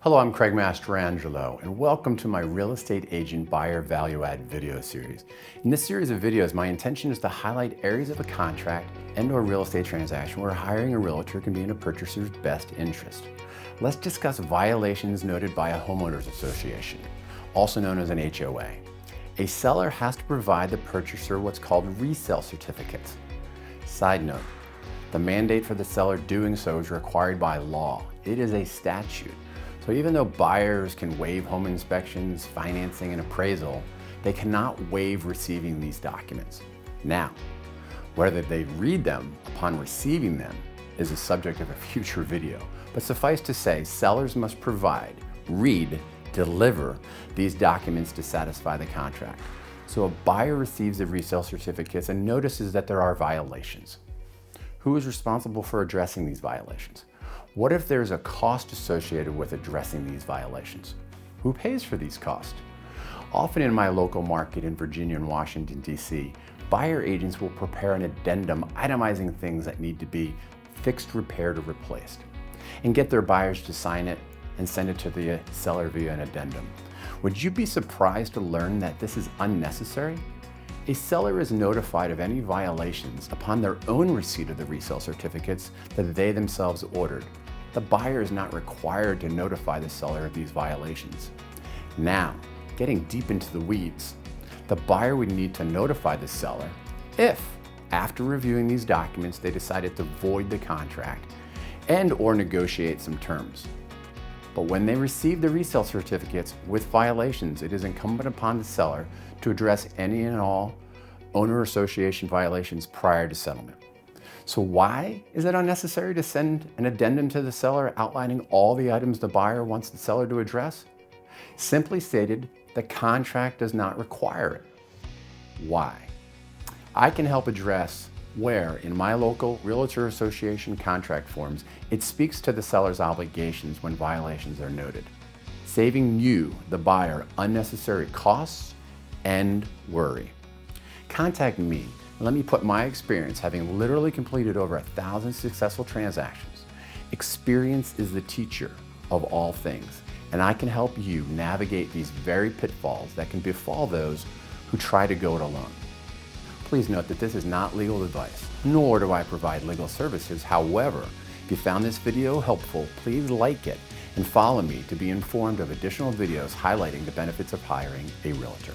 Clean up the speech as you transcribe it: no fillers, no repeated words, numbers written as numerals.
Hello, I'm Craig Mastrangelo, and welcome to my Real Estate Agent Buyer Value Add video series. In this series of videos, my intention is to highlight areas of a contract and/or real estate transaction where hiring a realtor can be in a purchaser's best interest. Let's discuss violations noted by a homeowners association, also known as an HOA. A seller has to provide the purchaser what's called resale certificates. Side note, the mandate for the seller doing so is required by law. It is a statute. So even though buyers can waive home inspections, financing, and appraisal, they cannot waive receiving these documents. Now, whether they read them upon receiving them is a subject of a future video, but suffice to say, sellers must provide, read, deliver these documents to satisfy the contract. So a buyer receives the resale certificates and notices that there are violations. Who is responsible for addressing these violations? What if there's a cost associated with addressing these violations? Who pays for these costs? Often in my local market in Virginia and Washington, D.C., buyer agents will prepare an addendum itemizing things that need to be fixed, repaired, or replaced, and get their buyers to sign it and send it to the seller via an addendum. Would you be surprised to learn that this is unnecessary? A seller is notified of any violations upon their own receipt of the resale certificates that they themselves ordered. The buyer is not required to notify the seller of these violations. Now, getting deep into the weeds, the buyer would need to notify the seller if, after reviewing these documents, they decided to void the contract and/or negotiate some terms. But when they receive the resale certificates with violations, it is incumbent upon the seller to address any and all owner association violations prior to settlement. So why is it unnecessary to send an addendum to the seller outlining all the items the buyer wants the seller to address? Simply stated, the contract does not require it. Why? I can help address where, in my local realtor association contract forms, it speaks to the seller's obligations when violations are noted, saving you, the buyer, unnecessary costs and worry. Contact me and let me put my experience, having literally completed over 1,000 successful transactions. Experience is the teacher of all things, and I can help you navigate these very pitfalls that can befall those who try to go it alone. Please note that this is not legal advice, nor do I provide legal services. However, if you found this video helpful, please like it and follow me to be informed of additional videos highlighting the benefits of hiring a realtor.